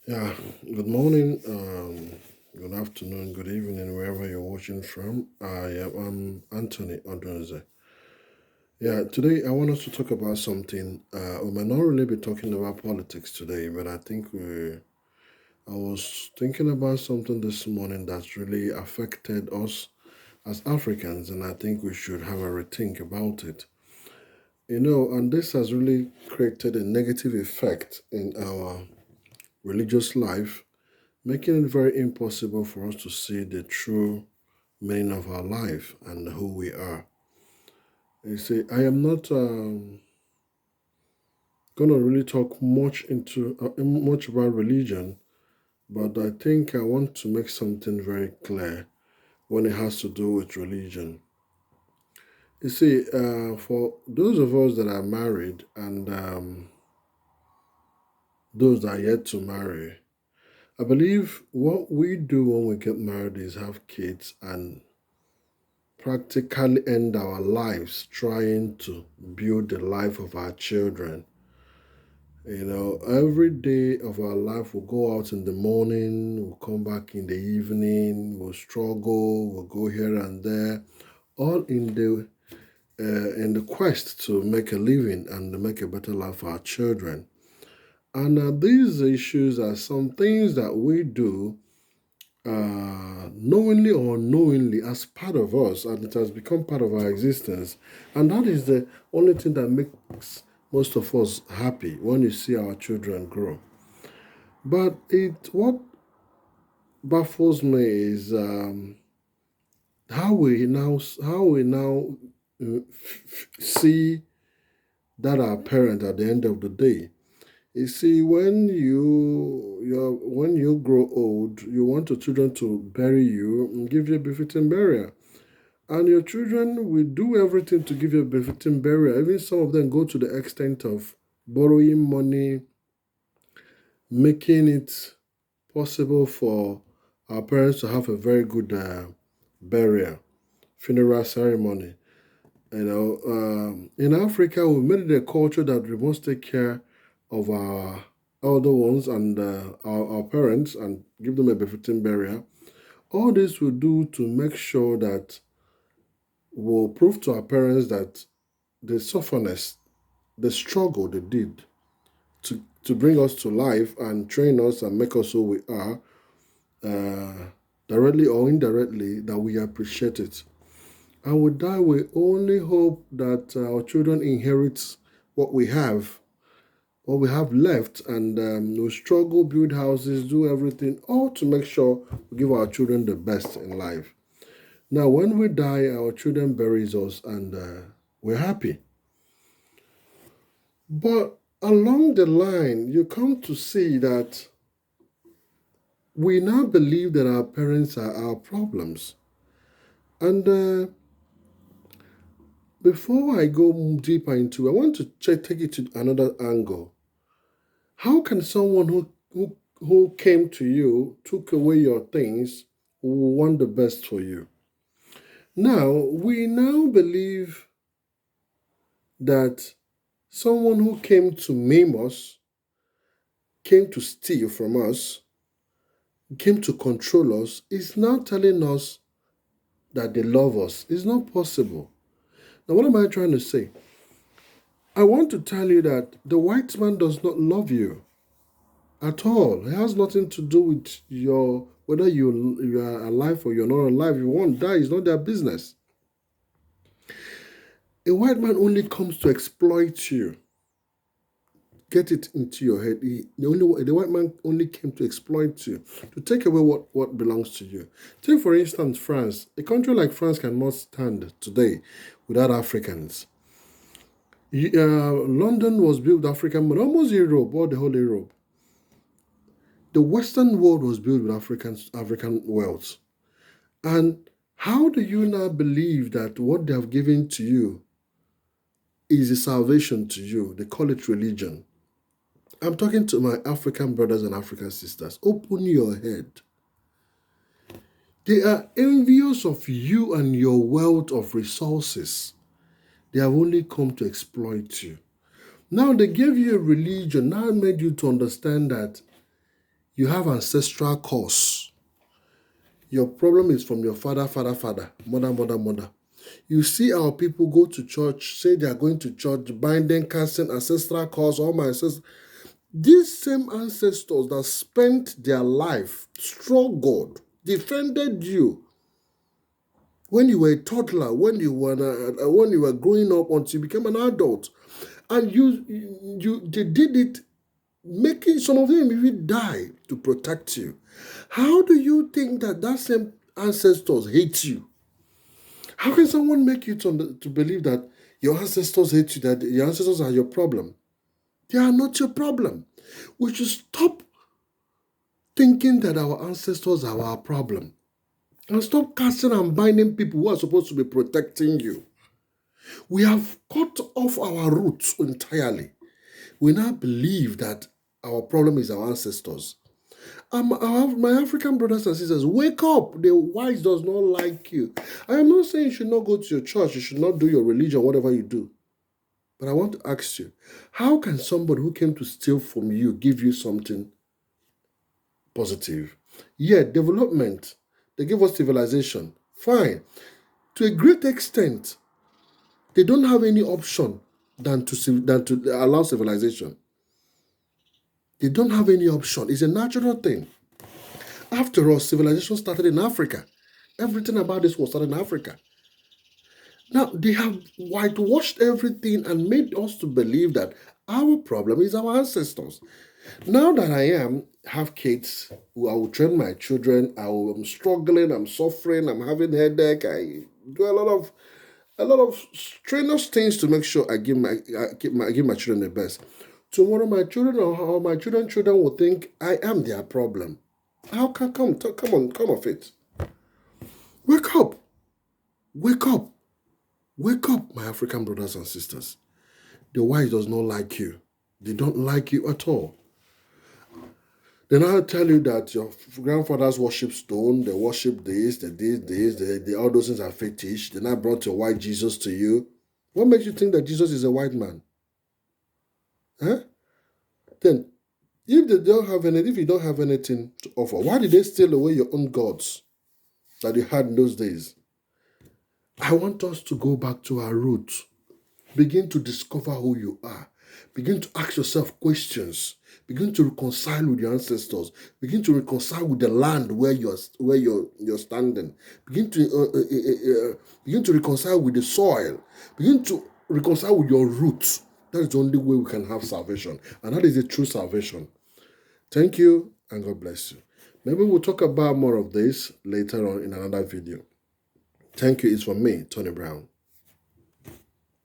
Yeah, good morning, good afternoon, good evening, wherever you're watching from. I'm Anthony Odunze. Yeah, today I want us to talk about something. We might not really be talking about politics today, but I was thinking about something this morning that's really affected us as Africans, and I think we should have a rethink about it. And this has really created a negative effect in our religious life, making it very impossible for us to see the true meaning of our life and who we are. You see, I am not going to really talk much about religion, but I think I want to make something very clear when it has to do with religion. You see, for those of us that are married and those that are yet to marry, I believe what we do when we get married is have kids and practically end our lives trying to build the life of our children. Every day of our life, we'll go out in the morning, we'll come back in the evening, we'll struggle, we'll go here and there, all in the quest to make a living and to make a better life for our children. And these issues are some things that we do knowingly or unknowingly as part of us, and it has become part of our existence. And that is the only thing that makes most of us happy when you see our children grow. But what baffles me is how we now see that our parent at the end of the day. You see, when you grow old, you want your children to bury you and give you a befitting burial. And your children will do everything to give you a befitting burial. Even some of them go to the extent of borrowing money, making it possible for our parents to have a very good burial, funeral ceremony. In Africa, we made it a culture that we must take care of our elder ones and our parents and give them a befitting burial. All this will do to make sure that we'll prove to our parents that the sufferness, the struggle they did to bring us to life and train us and make us who we are, uh, directly or indirectly, that we appreciate it. And with that, we only hope that our children inherit what we have, what we have left, and we struggle, build houses, do everything, all to make sure we give our children the best in life. Now, when we die, our children buries us, and we're happy. But along the line, you come to see that we now believe that our parents are our problems. And before I go deeper into, I want to take it to another angle. How can someone who came to you, took away your things, want the best for you? Now, we now believe that someone who came to maim us, came to steal from us, came to control us, is now telling us that they love us. It's not possible. Now, what am I trying to say? I want to tell you that the white man does not love you at all. It has nothing to do with your whether you are alive or you're not alive. You won't die. It's not their business. A white man only comes to exploit you. Get it into your head. The white man only came to exploit you, to take away what belongs to you. Take for instance France. A country like France cannot stand today without Africans. London was built with African, but almost Europe, or the whole Europe. The Western world was built with African wealth. And how do you now believe that what they have given to you is a salvation to you? They call it religion. I'm talking to my African brothers and African sisters. Open your head. They are envious of you and your wealth of resources. They have only come to exploit you. Now they gave you a religion, now made you to understand that You have ancestral cause. Your problem is from your father, mother. You see our people go to church, say they are going to church, binding, casting, ancestral cause, all my ancestors. These same ancestors that spent their life, struggled, defended you when you were a toddler, when you were growing up until you became an adult, and they did it, making some of them even die to protect you. How do you think that same ancestors hate you? How can someone make you to believe that your ancestors hate you, that your ancestors are your problem? They are not your problem. We should stop thinking that our ancestors are our problem. And stop casting and binding people who are supposed to be protecting you. We have cut off our roots entirely. We now believe that our problem is our ancestors. My African brothers and sisters, wake up. The white does not like you. I am not saying you should not go to your church, you should not do your religion, whatever you do. But I want to ask you, how can somebody who came to steal from you give you something positive? Yeah, development. They give us civilization. Fine. To a great extent, they don't have any option than to allow civilization. They don't have any option. It's a natural thing. After all, civilization started in Africa. Everything about this was started in Africa. Now, they have whitewashed everything and made us to believe that our problem is our ancestors. Now that I have kids, I will train my children. I'm struggling, I'm suffering, I'm having headache. I do a lot of strenuous things to make sure I give my children the best. Tomorrow, my children or my children will think I am their problem. How can come off it? Wake up, wake up, wake up, my African brothers and sisters. The white does not like you. They don't like you at all. They now tell you that your grandfathers worship stone, they worship this, all those things are fetish. They now brought your white Jesus to you. What makes you think that Jesus is a white man? Huh? Then, if you don't have anything to offer, why did they steal away your own gods that you had in those days? I want us to go back to our roots. Begin to discover who you are. Begin to ask yourself questions. Begin to reconcile with your ancestors. Begin to reconcile with the land where you're standing. Begin to reconcile with the soil. Begin to reconcile with your roots. That is the only way we can have salvation, and that is the true salvation. Thank you, and God bless you. Maybe we'll talk about more of this later on in another video. Thank you. It's from me, Tony Brown.